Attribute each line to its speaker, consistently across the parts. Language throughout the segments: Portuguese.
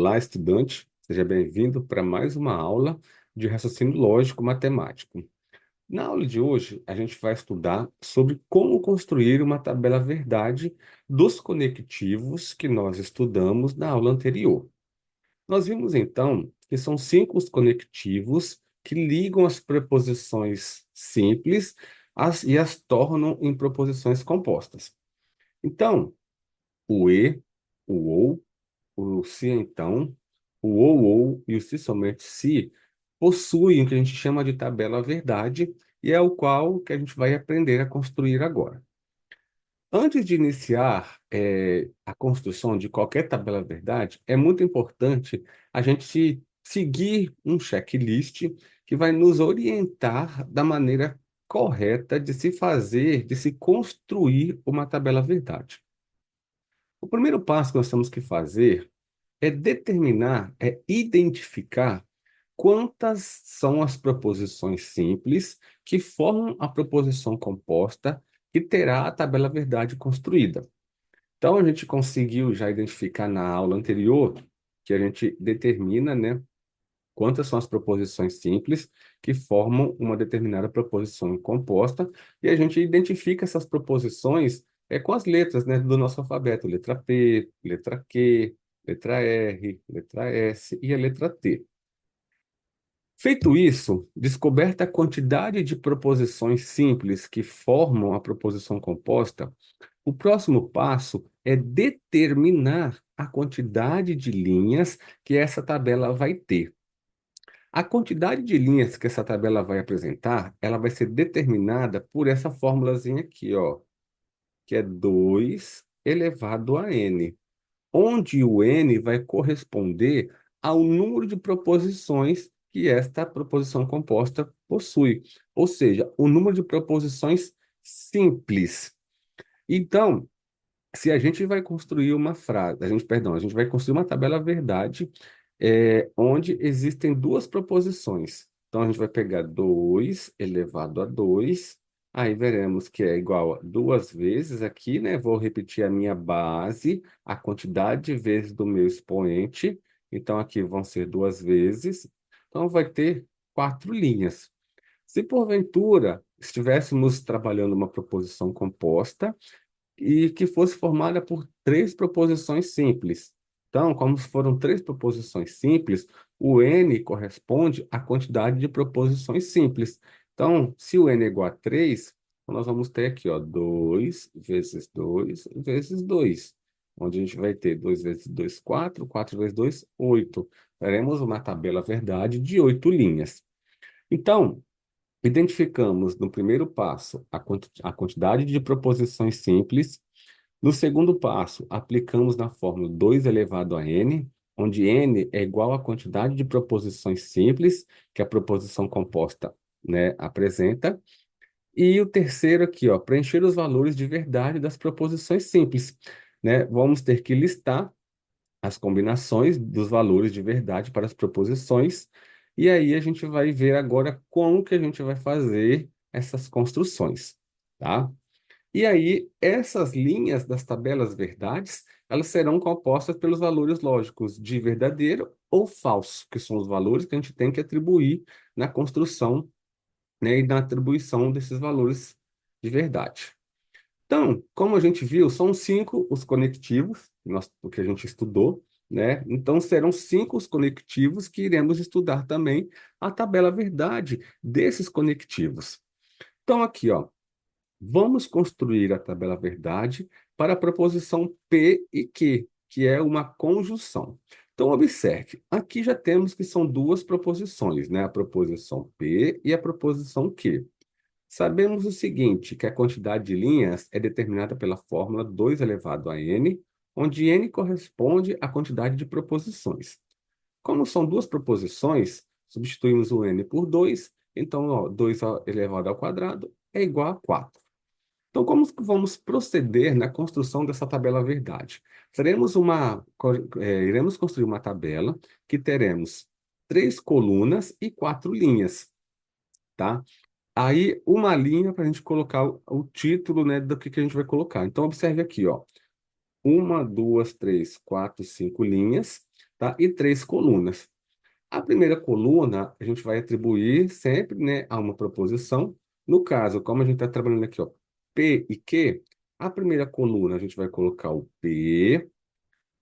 Speaker 1: Olá, estudante, seja bem-vindo para mais uma aula de raciocínio lógico matemático. Na aula de hoje, a gente vai estudar sobre como construir uma tabela verdade dos conectivos que nós estudamos na aula anterior. Nós vimos então que são 5 os conectivos que ligam as preposições simples e as tornam em proposições compostas. Então, o e, o ou, o se então, o ou e o se somente se possuem o que a gente chama de tabela verdade e é o qual que a gente vai aprender a construir agora. Antes de iniciar a construção de qualquer tabela verdade, é muito importante a gente seguir um checklist que vai nos orientar da maneira correta de se fazer, de se construir uma tabela verdade. O primeiro passo que nós temos que fazer é determinar, é identificar quantas são as proposições simples que formam a proposição composta que terá a tabela verdade construída. Então, a gente conseguiu já identificar na aula anterior que a gente determina, né, quantas são as proposições simples que formam uma determinada proposição composta, e a gente identifica essas proposições com as letras, né, do nosso alfabeto, letra P, letra Q, letra R, letra S e a letra T. Feito isso, descoberta a quantidade de proposições simples que formam a proposição composta, o próximo passo é determinar a quantidade de linhas que essa tabela vai ter. A quantidade de linhas que essa tabela vai apresentar, ela vai ser determinada por essa formulazinha aqui, ó, que é 2 elevado a n, onde o n vai corresponder ao número de proposições que esta proposição composta possui, ou seja, o número de proposições simples. Então, se a gente vai construir uma frase, a gente vai construir uma tabela verdade, onde existem duas proposições. Então, a gente vai pegar 2 elevado a 2, aí veremos que é igual a duas vezes aqui, né? Vou repetir a minha base, a quantidade de vezes do meu expoente. Então, aqui vão ser duas vezes. Então, vai ter 4 linhas. Se porventura estivéssemos trabalhando uma proposição composta, e que fosse formada por três proposições simples. Então, como foram três proposições simples, o n corresponde à quantidade de proposições simples. Então, se o n é igual a 3, nós vamos ter aqui, ó, 2 vezes 2 vezes 2, onde a gente vai ter 2 vezes 2, 4, 4 vezes 2, 8. Teremos uma tabela verdade de 8 linhas. Então, identificamos no primeiro passo a quantidade de proposições simples. No segundo passo, aplicamos na fórmula 2 elevado a n, onde n é igual à quantidade de proposições simples que a proposição composta, né, apresenta. E o terceiro aqui, ó, preencher os valores de verdade das proposições simples, né? Vamos ter que listar as combinações dos valores de verdade para as proposições, e aí a gente vai ver agora como que a gente vai fazer essas construções, tá? E aí, essas linhas das tabelas verdades, elas serão compostas pelos valores lógicos de verdadeiro ou falso, que são os valores que a gente tem que atribuir na construção, né, e na atribuição desses valores de verdade. Então, como a gente viu, são 5 os conectivos, o que a gente estudou, né? Então, serão 5 os conectivos que iremos estudar também a tabela verdade desses conectivos. Então, aqui, ó, vamos construir a tabela verdade para a proposição P e Q, que é uma conjunção. Então, observe, aqui já temos que são duas proposições, né? A proposição P e a proposição Q. Sabemos o seguinte, que a quantidade de linhas é determinada pela fórmula 2 elevado a n, onde n corresponde à quantidade de proposições. Como são duas proposições, substituímos o n por 2, então ó, 2 elevado ao quadrado é igual a 4. Então, como que vamos proceder na construção dessa tabela verdade? Iremos construir uma tabela que teremos 3 colunas e 4 linhas, tá? Aí, uma linha para a gente colocar o título, né, do que a gente vai colocar. Então, observe aqui, ó. Uma, duas, três, quatro, 5 linhas. tá? E três colunas. A primeira coluna, a gente vai atribuir sempre, né, a uma proposição. No caso, como a gente está trabalhando aqui, ó, P e Q, a primeira coluna a gente vai colocar o P,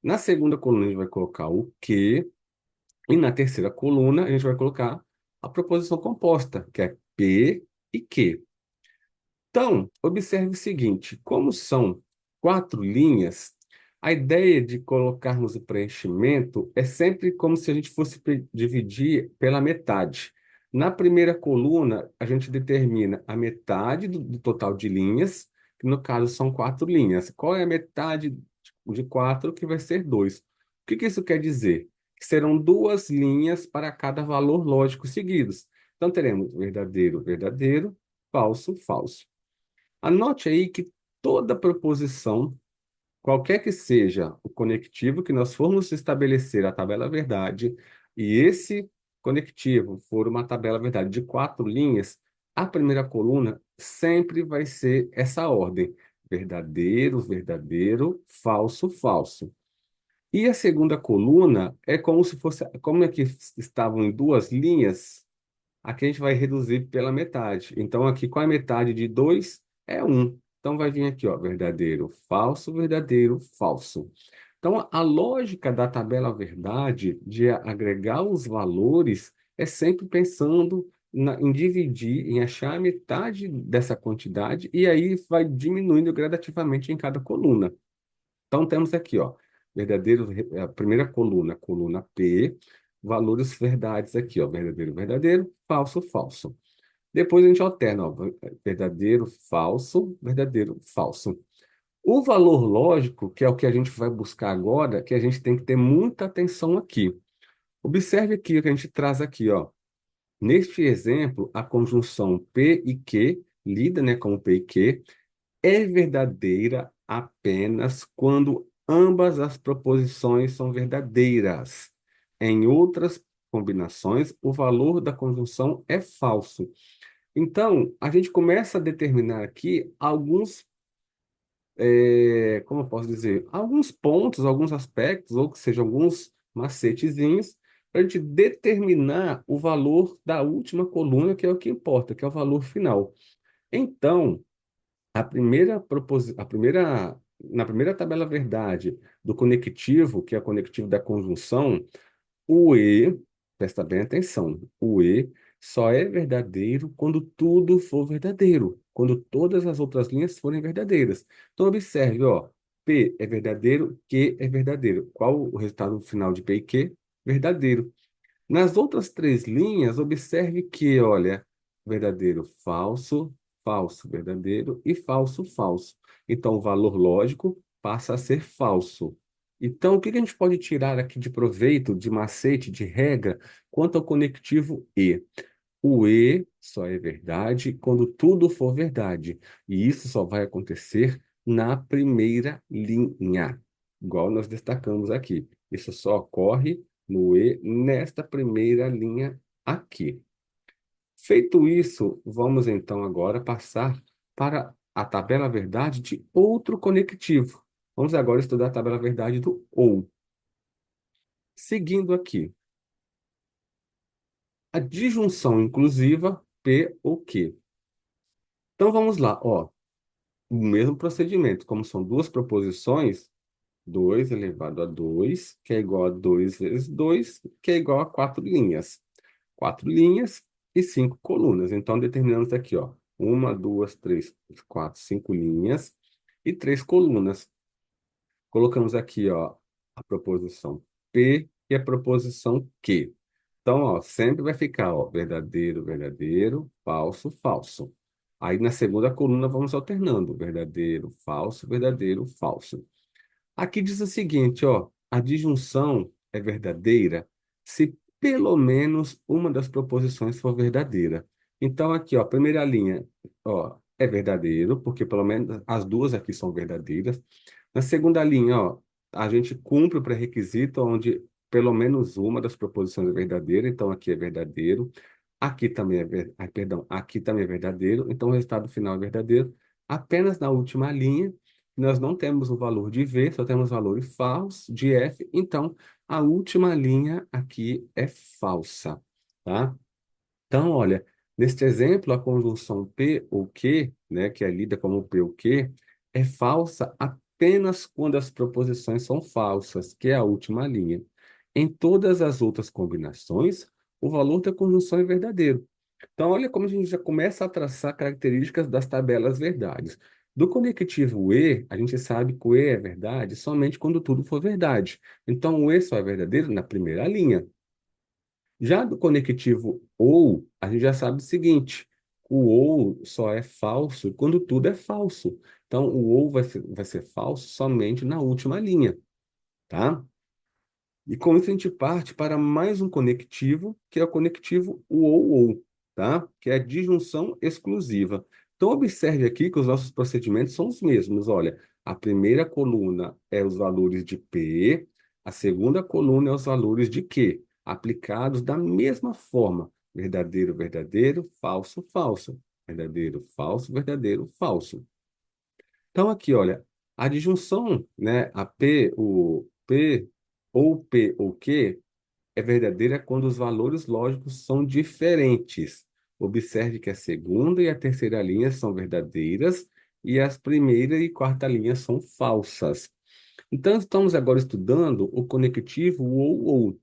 Speaker 1: na segunda coluna a gente vai colocar o Q, e na terceira coluna a gente vai colocar a proposição composta, que é P e Q. Então, observe o seguinte: como são quatro linhas, a ideia de colocarmos o preenchimento é sempre como se a gente fosse dividir pela metade. Na primeira coluna, a gente determina a metade do total de linhas, que no caso são quatro linhas. Qual é a metade de quatro, que vai ser dois? O que isso quer dizer? Que serão duas linhas para cada valor lógico seguidos. Então, teremos verdadeiro, verdadeiro, falso, falso. Anote aí que toda proposição, qualquer que seja o conectivo que nós formos estabelecer a tabela verdade, e esse conectivo for uma tabela verdade de quatro linhas, a primeira coluna sempre vai ser essa ordem: verdadeiro, verdadeiro, falso, falso. E a segunda coluna é como se fosse, como é que estavam em duas linhas. Aqui a gente vai reduzir pela metade. Então, aqui, qual é a metade de 2? É um. Então, vai vir aqui, ó, verdadeiro, falso. Então, a lógica da tabela verdade de agregar os valores é sempre pensando em dividir, em achar a metade dessa quantidade, e aí vai diminuindo gradativamente em cada coluna. Então, temos aqui, ó, verdadeiro, a primeira coluna, coluna P, valores verdades aqui, ó, verdadeiro, verdadeiro, falso, falso. Depois a gente alterna, ó, verdadeiro, falso, verdadeiro, falso. O valor lógico, que é o que a gente vai buscar agora, que a gente tem que ter muita atenção aqui. Observe aqui o que a gente traz aqui, ó. Neste exemplo, a conjunção P e Q, lida, né, como P e Q, é verdadeira apenas quando ambas as proposições são verdadeiras. Em outras combinações, o valor da conjunção é falso. Então, a gente começa a determinar aqui alguns, como eu posso dizer, alguns pontos, alguns aspectos, ou que sejam alguns macetezinhos, para a gente determinar o valor da última coluna, que é o que importa, que é o valor final. Então, na primeira tabela verdade do conectivo, que é o conectivo da conjunção, o E, presta bem atenção, o E só é verdadeiro quando tudo for verdadeiro, quando todas as outras linhas forem verdadeiras. Então, observe, ó, P é verdadeiro, Q é verdadeiro. Qual o resultado final de P e Q? Verdadeiro. Nas outras três linhas, observe que, olha, verdadeiro, falso, falso, verdadeiro e falso, falso. Então, o valor lógico passa a ser falso. Então, o que que a gente pode tirar aqui de proveito, de macete, de regra, quanto ao conectivo E? O E só é verdade quando tudo for verdade. E isso só vai acontecer na primeira linha, igual nós destacamos aqui. Isso só ocorre no E nesta primeira linha aqui. Feito isso, vamos então agora passar para a tabela verdade de outro conectivo. Vamos agora estudar a tabela verdade do OU. Seguindo aqui, a disjunção inclusiva P ou Q. Então vamos lá, ó. O mesmo procedimento, como são duas proposições, 2 elevado a 2, que é igual a 2 vezes 2, que é igual a quatro linhas. Quatro linhas e cinco colunas. Então, determinamos aqui, ó, uma, duas, três, quatro, cinco linhas e três colunas. Colocamos aqui, ó, a proposição P e a proposição Q. Então, ó, sempre vai ficar, ó, verdadeiro, verdadeiro, falso, falso. Aí na segunda coluna vamos alternando, verdadeiro, falso, falso. Aqui diz o seguinte, ó, a disjunção é verdadeira se pelo menos uma das proposições for verdadeira. Então aqui, ó, a primeira linha, ó, é verdadeiro, porque pelo menos as duas aqui são verdadeiras. Na segunda linha, ó, a gente cumpre o pré-requisito onde pelo menos uma das proposições é verdadeira, então aqui é verdadeiro. Aqui também perdão, aqui também é verdadeiro, então o resultado final é verdadeiro. Apenas na última linha nós não temos o valor de V, só temos valor falso de F, então a última linha aqui é falsa, tá? Então, olha, neste exemplo, a conjunção P ou Q, né, que é lida como P ou Q, é falsa apenas quando as proposições são falsas, que é a última linha. Em todas as outras combinações, o valor da conjunção é verdadeiro. Então, olha como a gente já começa a traçar características das tabelas verdades. Do conectivo E, a gente sabe que o E é verdade somente quando tudo for verdade. Então, o E só é verdadeiro na primeira linha. Já do conectivo ou, a gente já sabe o seguinte: o ou só é falso quando tudo é falso. Então, o ou vai ser falso somente na última linha, tá? E com isso a gente parte para mais um conectivo, que é o conectivo o ou, tá? Que é a disjunção exclusiva. Então, observe aqui que os nossos procedimentos são os mesmos. Olha, a primeira coluna é os valores de P, a segunda coluna é os valores de Q, aplicados da mesma forma. Verdadeiro, verdadeiro, falso, falso. Verdadeiro, falso, verdadeiro, falso. Então, aqui, olha, a disjunção, né, a P, o P ou Q, é verdadeira quando os valores lógicos são diferentes. Observe que a segunda e a terceira linha são verdadeiras e as primeira e quarta linhas são falsas. Então, estamos agora estudando o conectivo ou.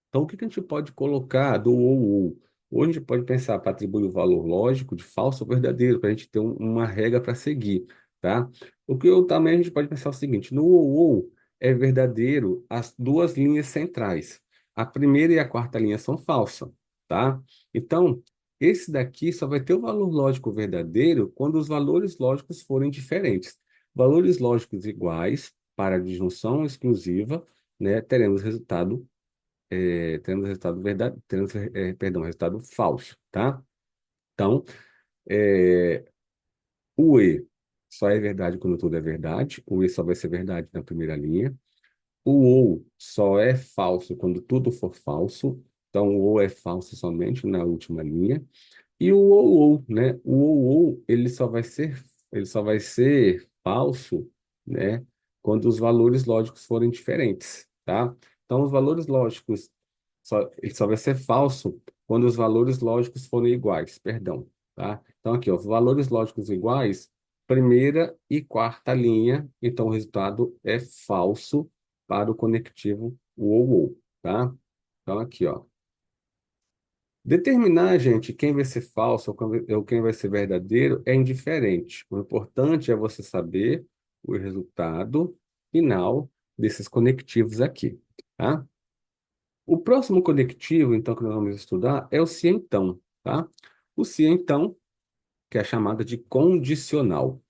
Speaker 1: Então, o que que a gente pode colocar do ou? Ou a gente pode pensar para atribuir o valor lógico de falso ou verdadeiro, para a gente ter uma regra para seguir, tá? O que eu também a gente pode pensar o seguinte: no ou é verdadeiro as duas linhas centrais. A primeira e a quarta linha são falsas, tá? Então, esse daqui só vai ter o valor lógico verdadeiro quando os valores lógicos forem diferentes. Valores lógicos iguais para a disjunção exclusiva, né, teremos resultado temos resultado verdade, temos, perdão, resultado falso, tá? Então, é, o E só é verdade quando tudo é verdade, o E só vai ser verdade na primeira linha. O ou só é falso quando tudo for falso, então o ou é falso somente na última linha. E o ou, né? O ou, ele só vai ser falso, né? Quando os valores lógicos forem diferentes, tá? Então, os valores lógicos, ele só vai ser falso quando os valores lógicos forem iguais, perdão, tá? Então, aqui, ó, valores lógicos iguais, primeira e quarta linha, então o resultado é falso para o conectivo o ou, tá? Então, aqui, ó. Determinar, gente, quem vai ser falso ou quem vai ser verdadeiro é indiferente. O importante é você saber o resultado final desses conectivos aqui, tá? O próximo conectivo, então, que nós vamos estudar é o se então, tá? O se então, que é a chamada de condicional.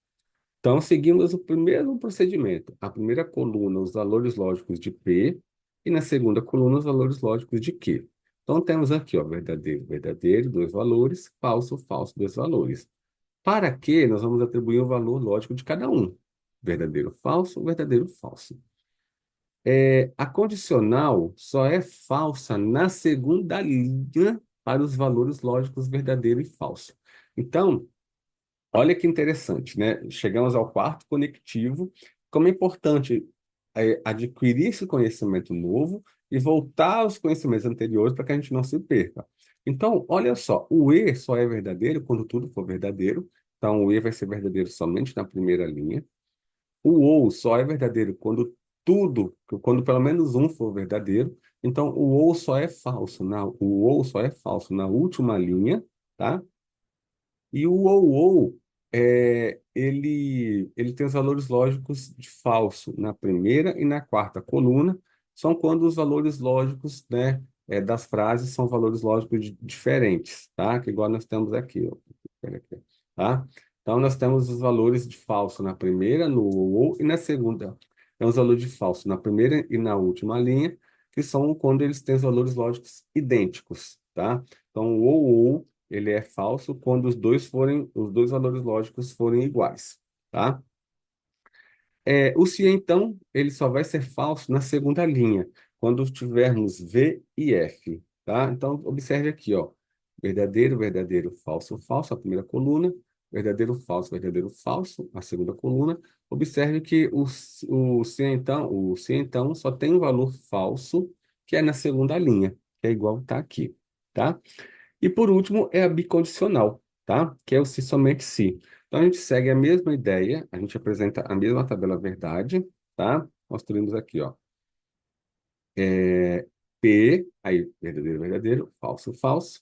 Speaker 1: Então, seguimos o primeiro procedimento. A primeira coluna, os valores lógicos de P, e na segunda coluna, os valores lógicos de Q. Então, temos aqui, ó, verdadeiro, verdadeiro, dois valores, falso, falso, dois valores. Para Q, nós vamos atribuir o valor lógico de cada um. Verdadeiro, falso, verdadeiro, falso. A condicional só é falsa na segunda linha para os valores lógicos verdadeiro e falso. Então, olha que interessante, né? Chegamos ao quarto conectivo. Como é importante adquirir esse conhecimento novo e voltar aos conhecimentos anteriores para que a gente não se perca. Então, olha só, o E só é verdadeiro quando tudo for verdadeiro. Então, o E vai ser verdadeiro somente na primeira linha. O ou só é verdadeiro quando pelo menos um for verdadeiro. Então, o ou só é falso o ou só é falso na última linha, tá? E o ou, ele tem os valores lógicos de falso na primeira e na quarta coluna, são quando os valores lógicos, né, das frases são valores lógicos diferentes, tá? Que igual nós temos aqui, ó. Pera aqui, tá? Então, nós temos os valores de falso na primeira, no ou, e na segunda. Temos os valores de falso na primeira e na última linha, que são quando eles têm os valores lógicos idênticos, tá? Então, o ou ele é falso quando os dois valores lógicos forem iguais, tá? O se então, ele só vai ser falso na segunda linha, quando tivermos V e F, tá? Então, observe aqui, ó. Verdadeiro, verdadeiro, falso, falso, a primeira coluna. verdadeiro, falso, a segunda coluna. Observe que o se então só tem um valor falso, que é na segunda linha, que é igual está aqui, tá? E por último é a bicondicional, tá? Que é o se somente se. Então a gente segue a mesma ideia, a gente apresenta a mesma tabela verdade, tá? Construímos aqui, ó. P, aí verdadeiro, verdadeiro, falso, falso.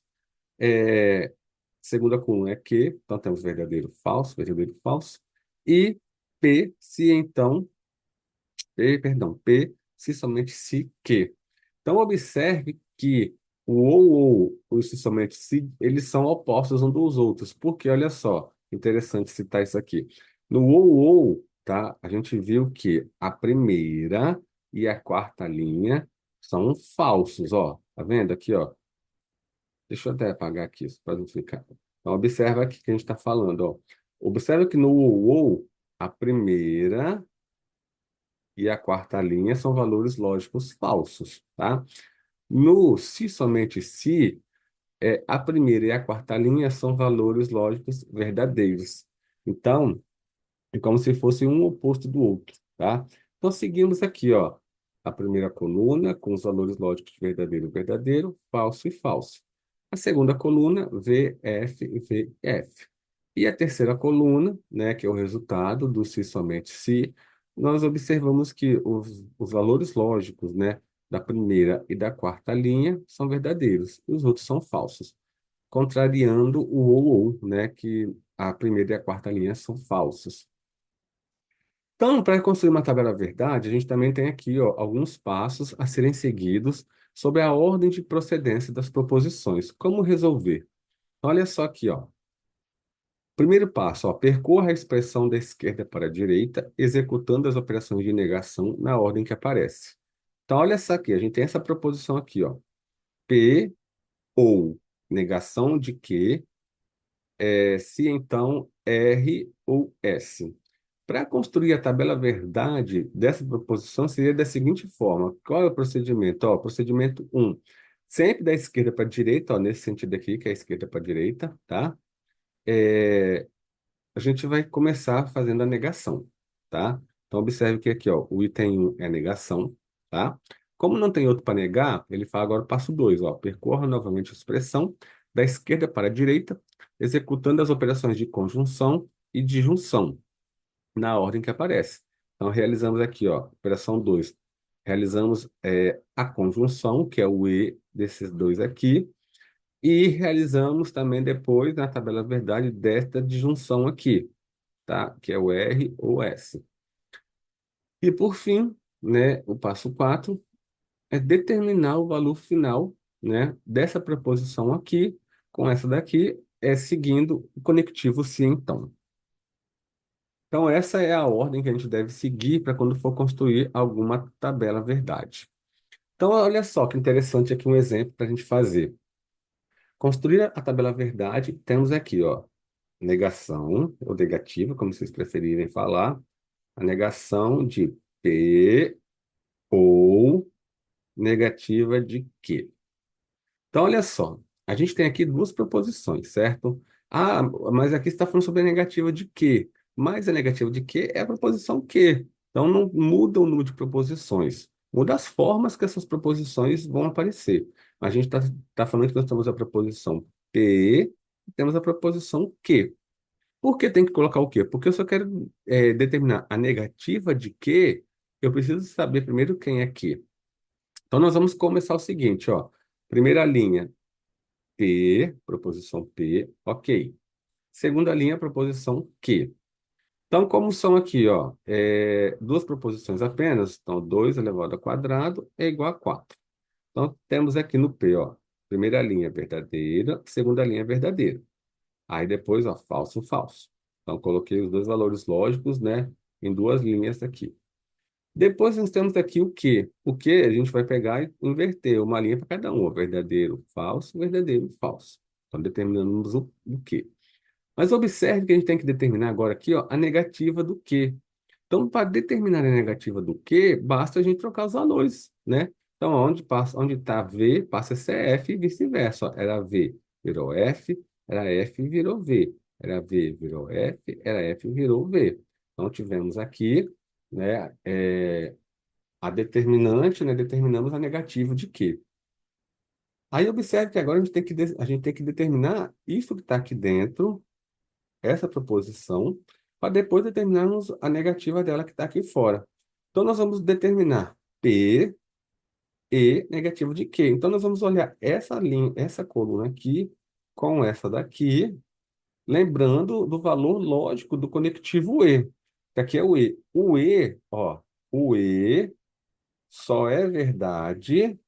Speaker 1: É, segunda coluna é Q, então temos verdadeiro, falso. E P, se então, P, se somente se que. Então, observe que o ou, o se somente se, eles são opostos uns dos outros. Porque, olha só, interessante citar isso aqui. No ou, tá, a gente viu que a primeira e a quarta linha são falsos, ó. Tá vendo aqui, ó? Deixa eu até apagar aqui, para não ficar. Então, observa aqui que a gente está falando, ó. Observa que no ou, a primeira e a quarta linha são valores lógicos falsos, tá? No se somente se, a primeira e a quarta linha são valores lógicos verdadeiros. Então, é como se fosse um oposto do outro, tá? Então, seguimos aqui, ó, a primeira coluna com os valores lógicos verdadeiro, verdadeiro, falso e falso. A segunda coluna, VF e VF. E a terceira coluna, né, que é o resultado do se somente se, nós observamos que os valores lógicos, né, da primeira e da quarta linha são verdadeiros, e os outros são falsos, contrariando o ou, né, que a primeira e a quarta linha são falsos. Então, para construir uma tabela verdade, a gente também tem aqui, ó, alguns passos a serem seguidos sobre a ordem de procedência das proposições. Como resolver? Olha só aqui, ó. Primeiro passo, ó, percorra a expressão da esquerda para a direita, executando as operações de negação na ordem que aparece. Então, olha só aqui, a gente tem essa proposição aqui, ó. P ou negação de que, se então R ou S. Para construir a tabela verdade dessa proposição seria da seguinte forma. Qual é o procedimento? Ó, procedimento um. Sempre da esquerda para a direita, ó, nesse sentido aqui, que é a esquerda para a direita, tá? É, a gente vai começar fazendo a negação, tá? Então, observe que aqui, ó, o item 1 é a negação, tá? Como não tem outro para negar, ele fala agora o passo 2, ó, percorra novamente a expressão da esquerda para a direita, executando as operações de conjunção e de junção na ordem que aparece. Então, realizamos aqui, ó, operação 2. Realizamos a conjunção, que é o E desses dois aqui, e realizamos também depois, na tabela verdade, desta disjunção aqui, tá? Que é o R ou S. E, por fim, né, o passo 4 é determinar o valor final, né, dessa preposição aqui, com essa daqui, seguindo o conectivo se então. Então, essa é a ordem que a gente deve seguir para quando for construir alguma tabela verdade. Então, olha só que interessante aqui um exemplo para a gente fazer. Construir a tabela verdade, temos aqui, ó, negação, ou negativa, como vocês preferirem falar, a negação de P ou negativa de Q. Então, olha só, a gente tem aqui duas proposições, certo? Ah, mas aqui está falando sobre a negativa de Q. Mas a negativa de Q é a proposição Q. Então, não muda o número de proposições. Muda as formas que essas proposições vão aparecer. A gente está falando que nós temos a proposição P e temos a proposição Q. Por que tem que colocar o quê? Porque eu só quero determinar a negativa de Q, eu preciso saber primeiro quem é Q. Então, nós vamos começar o seguinte, ó. Primeira linha, P, proposição P, ok. Segunda linha, proposição Q. Então, como são aqui, ó, duas proposições apenas, então 2 elevado ao quadrado é igual a 4. Então, temos aqui no P, ó, primeira linha verdadeira, segunda linha verdadeira. Aí depois, ó, falso, falso. Então, coloquei os dois valores lógicos, né, em duas linhas aqui. Depois nós temos aqui o que. O que a gente vai pegar e inverter uma linha para cada um. Ó, verdadeiro, falso. Então, determinamos o que. Mas observe que a gente tem que determinar agora aqui, ó, a negativa do que. Então, para determinar a negativa do que, basta a gente trocar os valores, né? Então, onde está V, passa a ser F e vice-versa. Ó. Era V, virou F, era F, virou V. Era V, virou F, era F, virou V. Então, tivemos aqui, né, a determinante, né, determinamos a negativa de Q. Aí, observe que agora a gente tem que determinar isso que está aqui dentro, essa proposição, para depois determinarmos a negativa dela que está aqui fora. Então, nós vamos determinar P e negativo de Q. Então, nós vamos olhar essa linha, essa coluna aqui com essa daqui, lembrando do valor lógico do conectivo E, que aqui é o E. O E só é verdade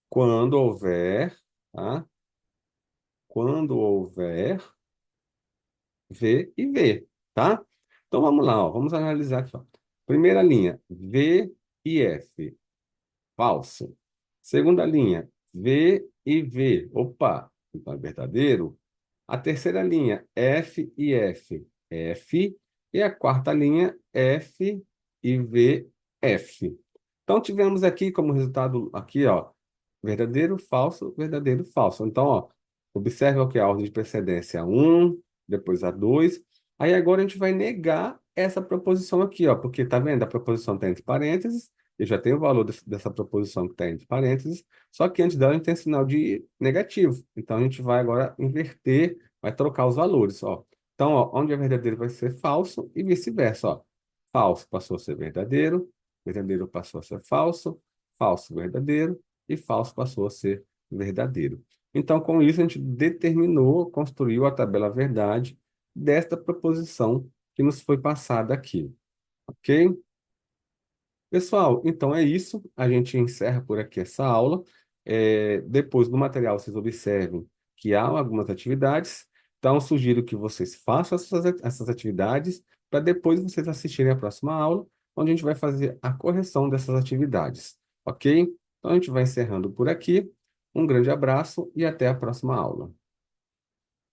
Speaker 1: quando houver, tá? Quando houver V e V, tá? Então vamos lá, ó, vamos analisar aqui, ó. Primeira linha, V e F, falso. Segunda linha, V e V, opa, então é verdadeiro. A terceira linha, F e F, F. E a quarta linha, F e V, F. Então, tivemos aqui como resultado, aqui, ó, verdadeiro, falso. Então, ó, observe o que é a ordem de precedência um, depois a 2. Aí agora a gente vai negar essa proposição aqui, ó, porque tá vendo? A proposição está entre parênteses, eu já tenho o valor dessa proposição que está entre parênteses, só que antes dela a gente tem sinal de negativo. Então, a gente vai agora inverter, vai trocar os valores, ó. Então, ó, onde é verdadeiro vai ser falso e vice-versa, ó. Falso passou a ser verdadeiro, verdadeiro passou a ser falso, falso verdadeiro e falso passou a ser verdadeiro. Então, com isso, a gente determinou, construiu a tabela verdade desta proposição que nos foi passada aqui, ok? Pessoal, então é isso. A gente encerra por aqui essa aula. Depois do material, vocês observem que há algumas atividades. Então, sugiro que vocês façam essas atividades para depois vocês assistirem a próxima aula, onde a gente vai fazer a correção dessas atividades. Ok? Então, a gente vai encerrando por aqui. Um grande abraço e até a próxima aula.